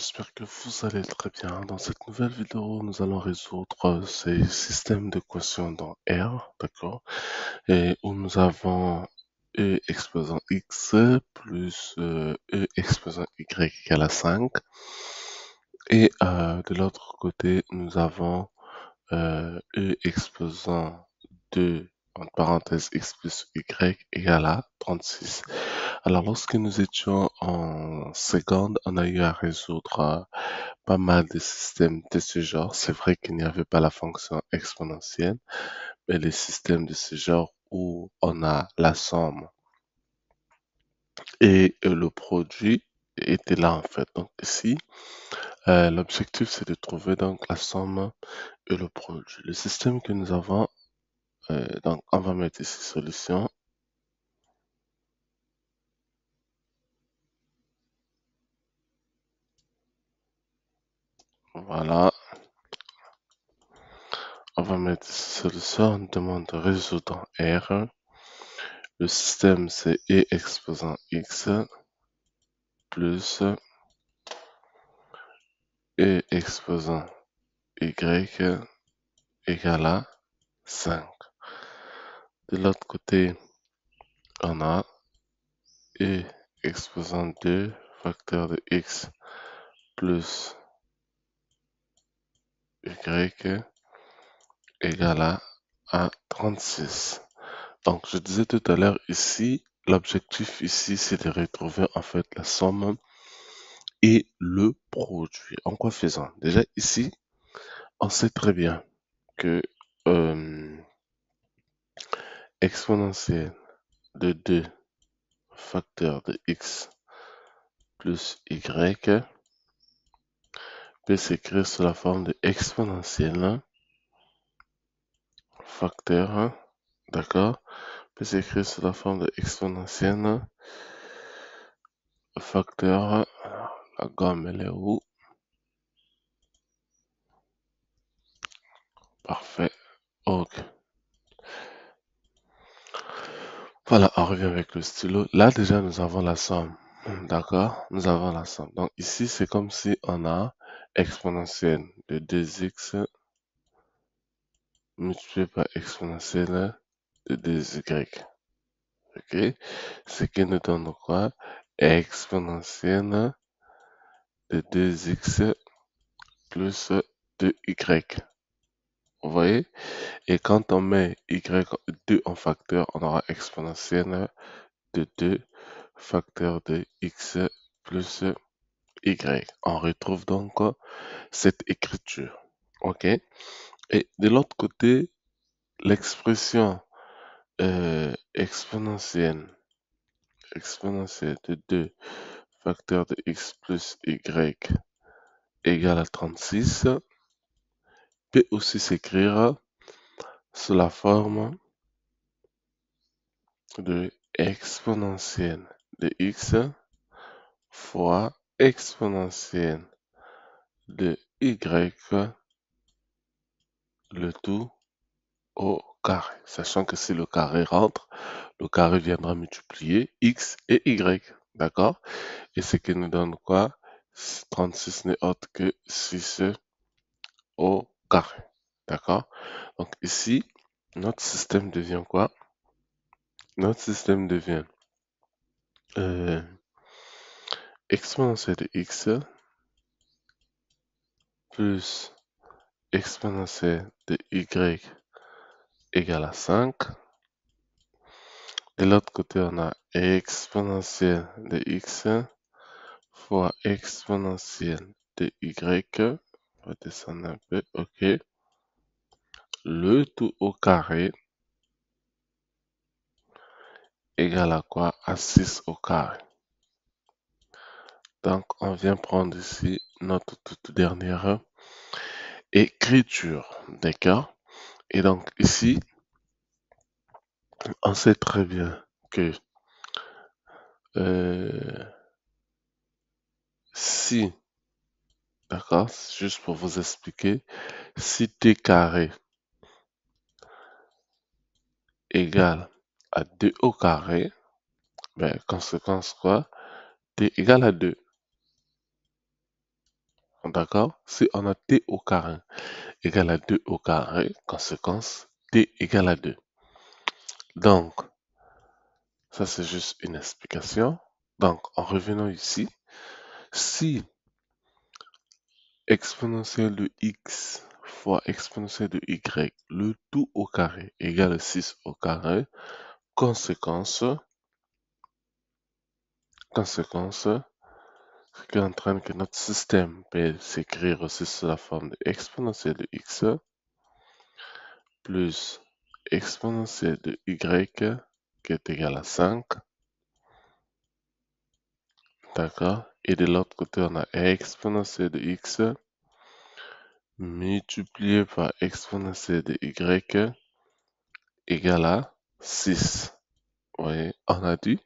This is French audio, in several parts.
j'espère que vous allez très bien. Dans cette nouvelle vidéo, nous allons résoudre ces systèmes d'équations dans R, d'accord? Et où nous avons E exposant X plus E exposant Y égale à 5. Et de l'autre côté, nous avons E exposant 2, entre parenthèses, X plus Y égale à 36. Alors, lorsque nous étions en seconde, on a eu à résoudre pas mal de systèmes de ce genre. C'est vrai qu'il n'y avait pas la fonction exponentielle, mais les systèmes de ce genre où on a la somme et le produit étaient là en fait. Donc ici, l'objectif c'est de trouver donc la somme et le produit. Le système que nous avons, donc on va mettre ici solution. Voilà, on va mettre ici solution. On demande de résoudre R. Le système c'est E exposant X plus E exposant Y égale à 5. De l'autre côté, on a E exposant 2 facteur de X plus Y égale à 36. Donc, je disais tout à l'heure ici, l'objectif ici, c'est de retrouver en fait la somme et le produit. En quoi faisant? Déjà ici, on sait très bien que euh, exponentielle de 2 facteur de X plus Y peut s'écrire sous la forme de exponentielle facteur, d'accord, peut s'écrire sous la forme de exponentielle facteur, la gomme elle est où? Parfait, ok. Voilà, on revient avec le stylo. Là déjà nous avons la somme, d'accord, nous avons la somme. Donc ici c'est comme si on a exponentielle de 2x multiplié par exponentielle de 2y. Ok, ce qui nous donne quoi? Exponentielle de 2x plus 2y. Vous voyez? Et quand on met y2 en facteur, on aura exponentielle de 2 facteur de x plus y. On retrouve donc cette écriture. Ok? Et de l'autre côté, l'expression exponentielle de 2 facteur de x plus y égale à 36 peut aussi s'écrire sous la forme de exponentielle de x fois exponentielle de y, le tout au carré. Sachant que si le carré rentre, le carré viendra multiplier x et y. D'accord? Et ce qui nous donne quoi? 36 n'est autre que 6 au carré. D'accord? Donc ici, notre système devient quoi? Notre système devient euh, exponentielle de x plus exponentielle de y égale à 5. De l'autre côté, on a exponentielle de x fois exponentielle de y. On va descendre un peu, ok. Le tout au carré égale à quoi? À 6 au carré. Donc, on vient prendre ici notre toute dernière écriture, d'accord? Et donc, ici, on sait très bien que euh, si, d'accord, juste pour vous expliquer, si t carré égale à 2 au carré, ben, conséquence quoi? T égale à 2. D'accord? Si on a t au carré égale à 2 au carré, conséquence, t égale à 2. Donc, ça c'est juste une explication. Donc, en revenant ici, si exponentielle de x fois exponentielle de y, le tout au carré égale 6 au carré, conséquence, conséquence, ce qui entraîne que notre système peut s'écrire aussi sous la forme de exponentielle de x plus exponentielle de y qui est égal à 5, d'accord? Et de l'autre côté, on a exponentielle de x multiplié par exponentielle de y égale à 6. Vous voyez, on a dit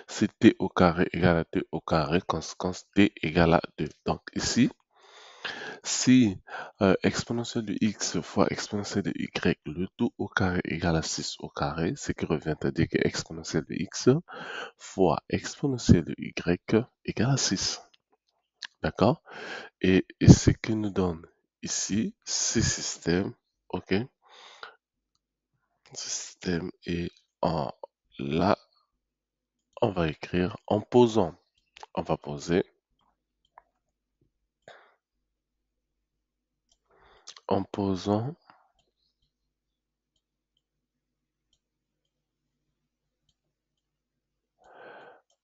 si t au carré égale à 2 au carré, conséquence t égale à 2. Donc ici, si exponentielle de x fois exponentielle de y, le tout au carré égale à 6 au carré, ce qui revient à dire que exponentielle de x fois exponentielle de y égale à 6. D'accord? Et ce qui nous donne ici, ce système, ok? Ce système est en là, on va écrire en posant. On va poser en posant,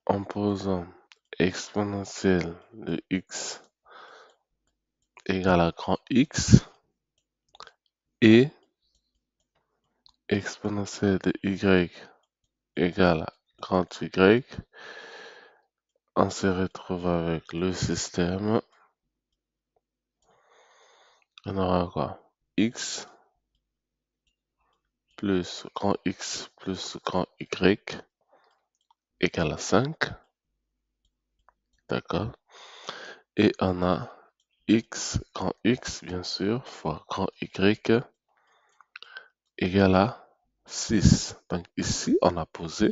en posant exponentielle de x égale à grand X et exponentielle de y égale à grand Y, on se retrouve avec le système. On aura quoi? X plus grand X plus grand Y égale à 5. D'accord? Et on a grand X, bien sûr, fois grand Y égale à 6. Donc ici, on a posé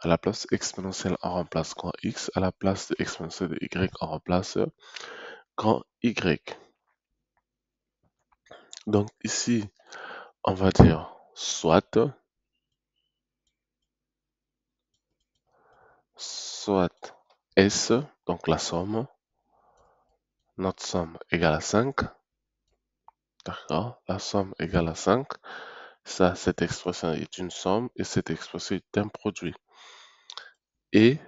à la place exponentielle, on remplace grand X. À la place de exponentielle de Y, on remplace grand Y. Donc ici, on va dire soit S, donc la somme, notre somme égale à 5. D'accord? La somme égale à 5. Ça, cette expression est une somme et cette expression est un produit. Et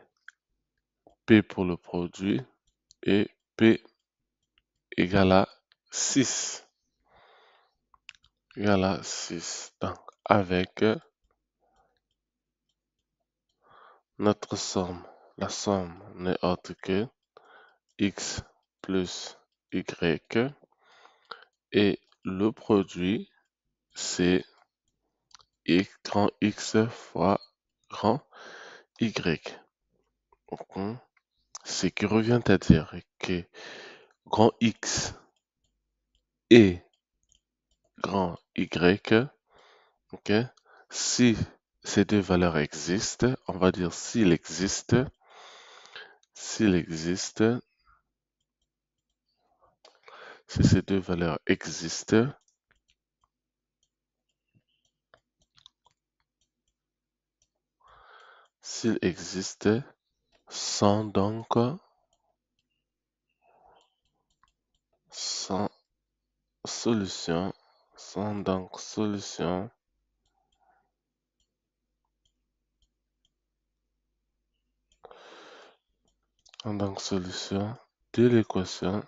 P pour le produit et P égale à 6. Égale à 6. Donc, avec notre somme, la somme n'est autre que x plus y et le produit, c'est grand X fois grand Y. Ok. Ce qui revient à dire que grand X et grand Y, ok, si ces deux valeurs existent, on va dire s'il existe, si ces deux valeurs existent, s'il existe, sans donc, sans solution, sans donc solution, sans donc solution de l'équation,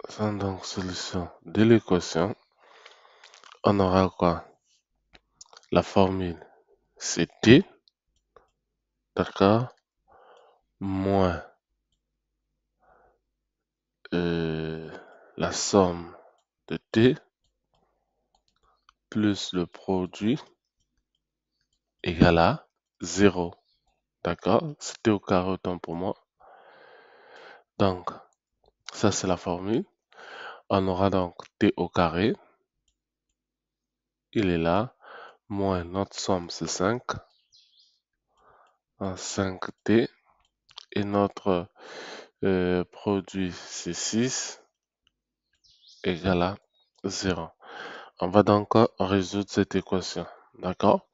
sans donc solution de l'équation, on aura quoi? La formule, c'est t, d'accord, moins euh, la somme de t plus le produit égale à 0. D'accord? C'était au carré autant pour moi. Donc, ça c'est la formule. On aura donc t au carré. Il est là. Moins notre somme c'est 5. 5t et notre produit C6 égale à 0. On va donc résoudre cette équation. D'accord?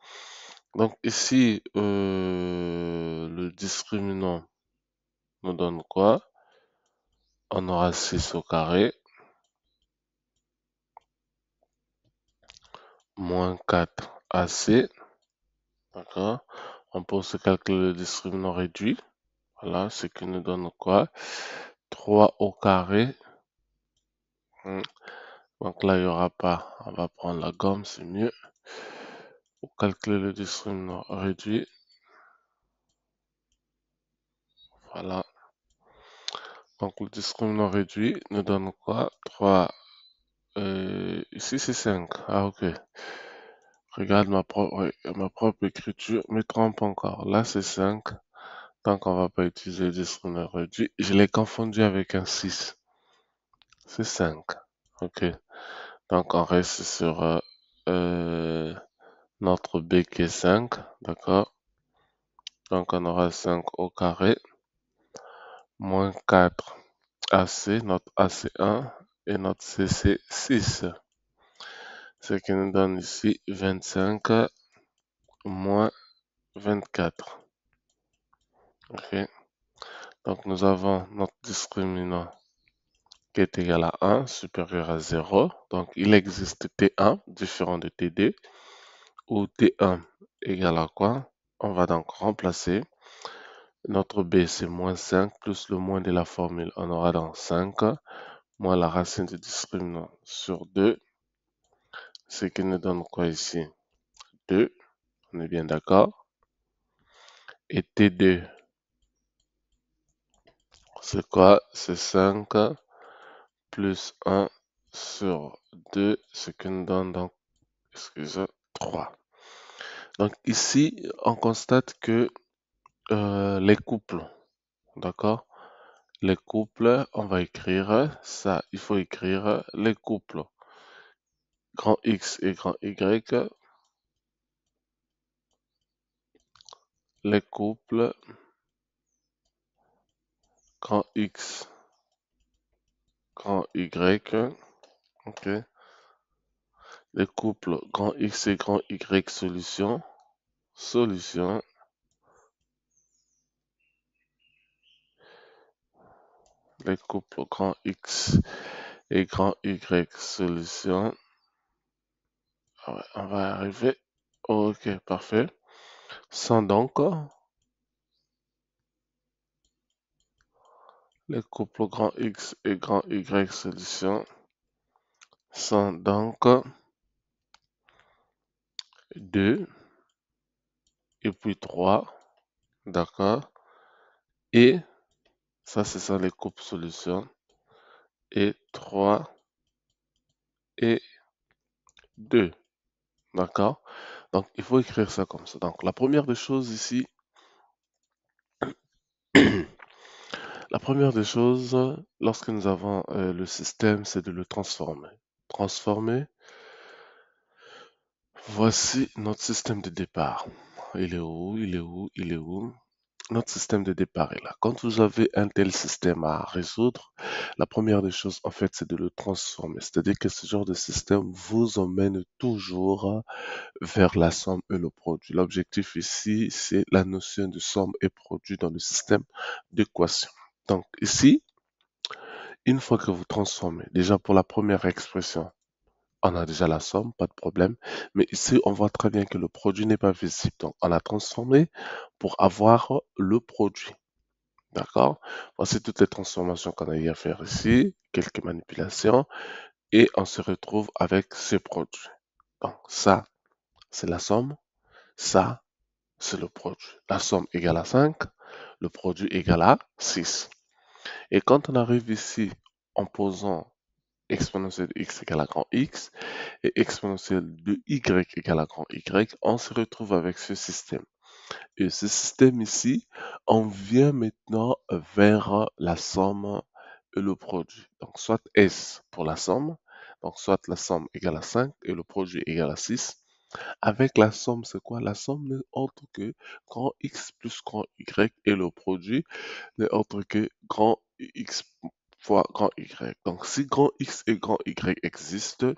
Donc ici, le discriminant nous donne quoi? On aura 6 au carré moins 4 AC. D'accord? On peut aussi calculer le discriminant réduit. Voilà, ce qui nous donne quoi? 3 au carré. Hmm. Donc là, il n'y aura pas. On va prendre la gomme, c'est mieux. Pour calculer le discriminant réduit. Voilà. Donc le discriminant réduit nous donne quoi? 3. Ici, c'est 5. Ah, ok. Regarde ma propre écriture, me trompe encore. Là, c'est 5. Donc, on va pas utiliser le discriminant réduit. Je l'ai confondu avec un 6. C'est 5. Ok. Donc, on reste sur notre b qui est 5. D'accord. Donc, on aura 5 au carré moins 4 AC, notre AC1 et notre CC6. Ce qui nous donne ici 25 moins 24. Ok. Donc, nous avons notre discriminant qui est égal à 1, supérieur à 0. Donc, il existe T1 différent de T2, où T1 égale à quoi? On va donc remplacer. Notre B, c'est moins 5, plus le moins de la formule. On aura donc 5, moins la racine du discriminant sur 2, ce qui nous donne quoi ici? 2, on est bien d'accord. Et T2, c'est quoi? C'est 5 plus 1 sur 2, ce qui nous donne donc, excusez, 3. Donc ici, on constate que les couples, d'accord? Les couples, on va écrire ça. Il faut écrire les couples grand X et grand Y. Les couples grand X, grand Y. Ok. Les couples grand X et grand Y solution. Solution. Les couples grand X et grand Y solution. Ah ouais, on va arriver. Ok, parfait. Sont donc les couples grand X et grand Y solution sont donc 2 et puis 3, d'accord? Et ça, c'est ça les couples solutions. Et 3 et 2, d'accord? Donc, il faut écrire ça comme ça. Donc, la première des choses ici, la première des choses, lorsque nous avons le système, c'est de le transformer. Transformer, voici notre système de départ. Il est où? Il est où? Il est où? Notre système de départ est là. Quand vous avez un tel système à résoudre, la première des choses, en fait, c'est de le transformer. C'est-à-dire que ce genre de système vous emmène toujours vers la somme et le produit. L'objectif ici, c'est la notion de somme et produit dans le système d'équation. Donc ici, une fois que vous transformez, déjà pour la première expression, on a déjà la somme, pas de problème. Mais ici, on voit très bien que le produit n'est pas visible. Donc, on a transformé pour avoir le produit. D'accord? Voici toutes les transformations qu'on a eu à faire ici, quelques manipulations, et on se retrouve avec ce produit. Donc, ça, c'est la somme. Ça, c'est le produit. La somme égale à 5, le produit égale à 6. Et quand on arrive ici en posant exponentielle de x égale à grand X et exponentielle de y égale à grand Y, on se retrouve avec ce système. Et ce système ici, on vient maintenant vers la somme et le produit. Donc, soit S pour la somme, donc soit la somme égale à 5 et le produit égale à 6, Avec la somme, c'est quoi? La somme n'est autre que grand X plus grand Y et le produit n'est autre que grand X fois grand Y. Donc, si grand X et grand Y existent,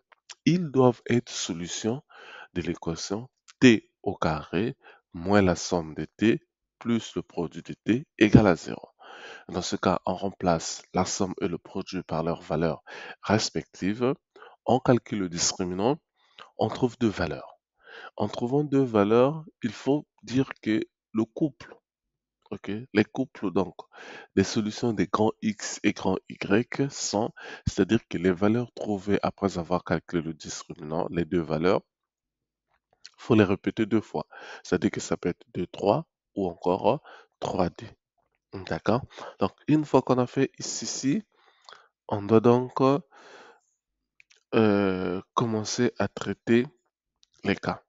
ils doivent être solution de l'équation t au carré moins la somme de t plus le produit de t égale à zéro. Dans ce cas, on remplace la somme et le produit par leurs valeurs respectives. On calcule le discriminant, on trouve deux valeurs. En trouvant deux valeurs, il faut dire que le couple, ok, les couples donc des solutions des grands X et grands Y sont, c'est-à-dire que les valeurs trouvées après avoir calculé le discriminant, les deux valeurs, il faut les répéter deux fois. C'est-à-dire que ça peut être 2, 3 ou encore 3D. D'accord? Donc, une fois qu'on a fait ici, on doit donc commencer à traiter les cas.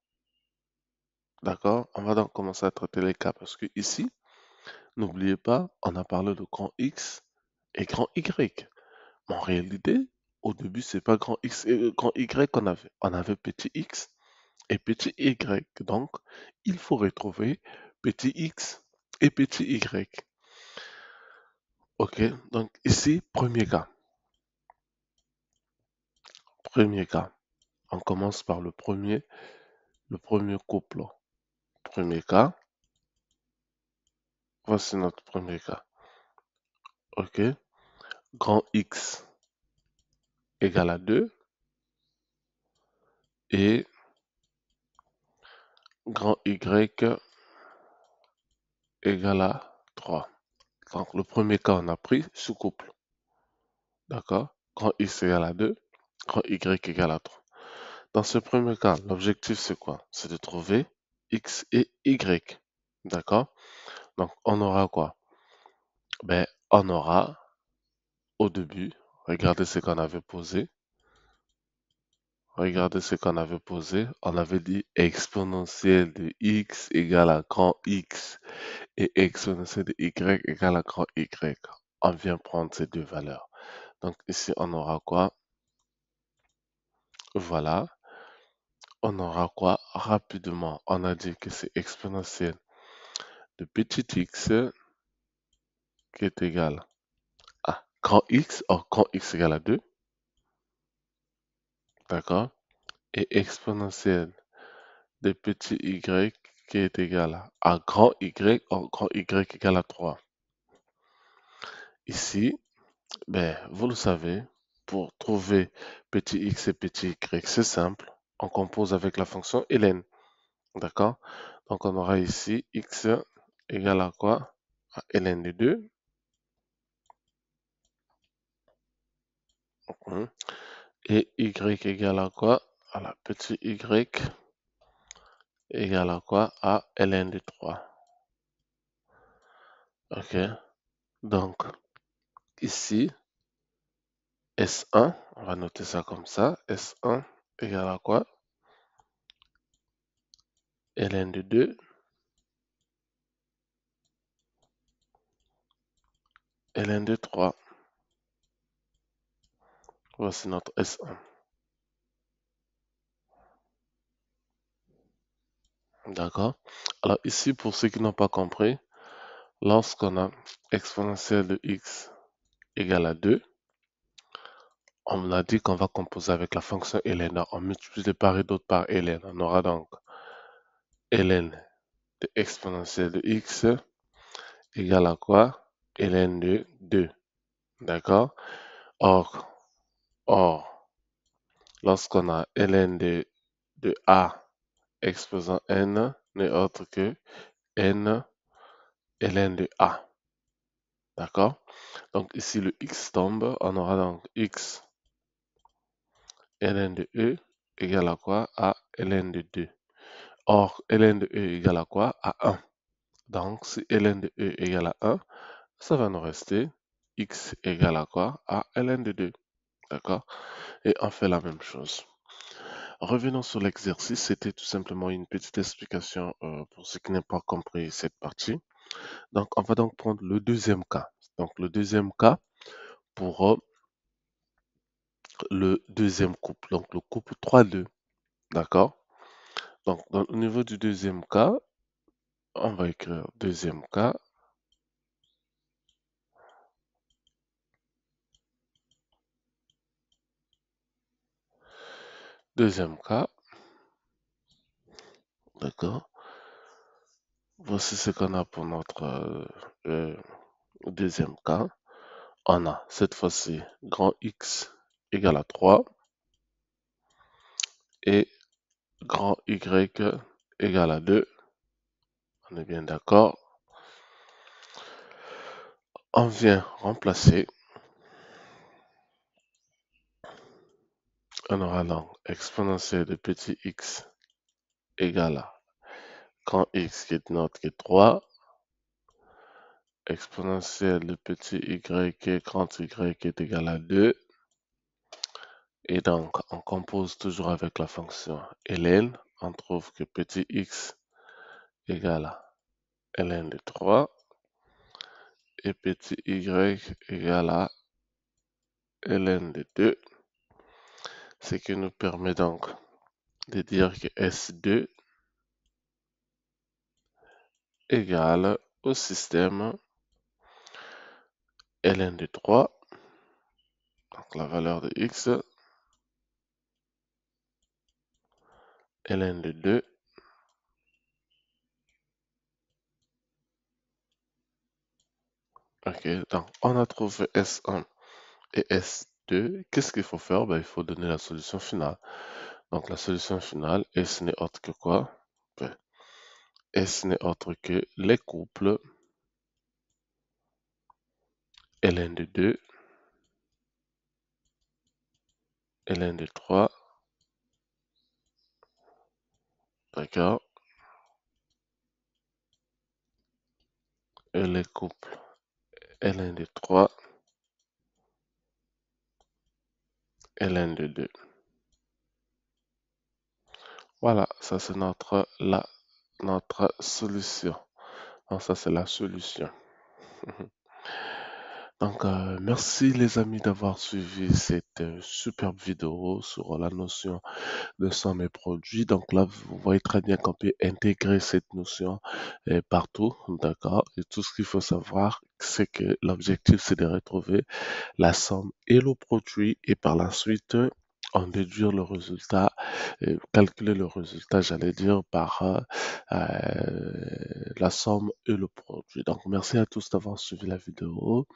D'accord? On va donc commencer à traiter les cas parce que ici, n'oubliez pas, on a parlé de grand X et grand Y. Mais en réalité, au début, c'est pas grand X et grand Y qu'on avait. On avait petit X et petit Y. Donc, il faut retrouver petit X et petit Y. Ok? Donc, ici, premier cas. Premier cas. On commence par le premier couple. Premier cas. Voici notre premier cas. Ok? Grand X égale à 2 et grand Y égale à 3. Donc, le premier cas, on a pris sous-couple. D'accord? Grand X égale à 2, grand Y égale à 3. Dans ce premier cas, l'objectif, c'est quoi? C'est de trouver X et Y. D'accord? Donc, on aura quoi? Ben, on aura, au début, regardez ce qu'on avait posé. Regardez ce qu'on avait posé. On avait dit exponentielle de X égale à grand X et exponentielle de Y égale à grand Y. On vient prendre ces deux valeurs. Donc ici, on aura quoi? Voilà. On aura quoi? Rapidement, on a dit que c'est exponentielle de petit x qui est égal à grand X, or grand X égale à 2, d'accord? Et exponentielle de petit y qui est égal à grand Y, or grand Y égale à 3. Ici, ben, vous le savez, pour trouver petit x et petit y, c'est simple. On compose avec la fonction ln. D'accord? Donc, on aura ici x égale à quoi? À ln de 2. Hein, et y égale à quoi? À la petit y égale à quoi? À ln de 3. OK? Donc, ici, S1, on va noter ça comme ça. S1 égale à quoi? Ln de 2, ln de 3. Voici notre S1. D'accord? Alors ici, pour ceux qui n'ont pas compris, lorsqu'on a exponentielle de x égale à 2, on a dit qu'on va composer avec la fonction ln. On multiplie de part et d'autre par ln. On aura donc ln de exponentielle de x égale à quoi? Ln de 2. D'accord? Or, or, lorsqu'on a ln de a exposant n n'est autre que n ln de a. D'accord? Donc ici, le x tombe. On aura donc x ln de e égale à quoi? À ln de 2. Or, ln de e égale à quoi? À 1. Donc, si ln de e égale à 1, ça va nous rester x égale à quoi? À ln de 2. D'accord? Et on fait la même chose. Revenons sur l'exercice. C'était tout simplement une petite explication pour ceux qui n'ont pas compris cette partie. Donc, on va donc prendre le deuxième cas. Donc, le deuxième cas pour le deuxième couple. Donc, le couple 3-2. D'accord? Donc, au niveau du deuxième cas, on va écrire deuxième cas. Deuxième cas, d'accord. Voici ce qu'on a pour notre euh, deuxième cas. On a cette fois-ci grand X égale à 3 et grand Y égale à 2. On est bien d'accord. On vient remplacer. On aura donc exponentielle de petit x égale à grand X qui est notre qui est 3, exponentielle de petit y qui est grand Y qui est égal à 2. Et donc, on compose toujours avec la fonction ln. On trouve que petit x égale à ln de 3 et petit y égale à ln de 2. Ce qui nous permet donc de dire que S2 égale au système ln de 3, donc la valeur de x, ln de 2, ok, donc on a trouvé S1 et S2. Qu'est-ce qu'il faut faire? Ben, il faut donner la solution finale. Donc la solution finale, S n'est autre que quoi? Ben, S n'est autre que les couples ln de 2, ln de 3, d'accord, et les couples ln de 3, ln de 2. Voilà, ça c'est notre solution. Donc ça c'est la solution. Donc merci les amis d'avoir suivi cette superbe vidéo sur la notion de somme et produit. Donc là, vous voyez très bien qu'on peut intégrer cette notion partout, d'accord? Et tout ce qu'il faut savoir, c'est que l'objectif, c'est de retrouver la somme et le produit et par la suite, en déduire le résultat, calculer le résultat, j'allais dire, par la somme et le produit. Donc, merci à tous d'avoir suivi la vidéo.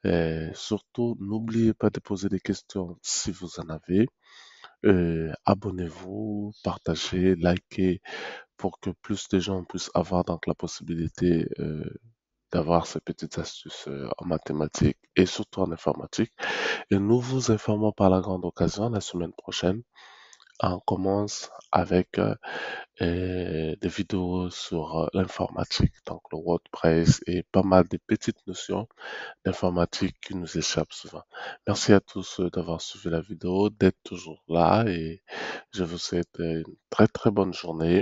Et surtout, n'oubliez pas de poser des questions si vous en avez. Abonnez-vous, partagez, likez pour que plus de gens puissent avoir donc la possibilité d'avoir ces petites astuces en mathématiques et surtout en informatique. Et nous vous informons par la grande occasion la semaine prochaine. On commence avec des vidéos sur l'informatique, donc le WordPress et pas mal de petites notions d'informatique qui nous échappent souvent. Merci à tous d'avoir suivi la vidéo, d'être toujours là et je vous souhaite une très très bonne journée.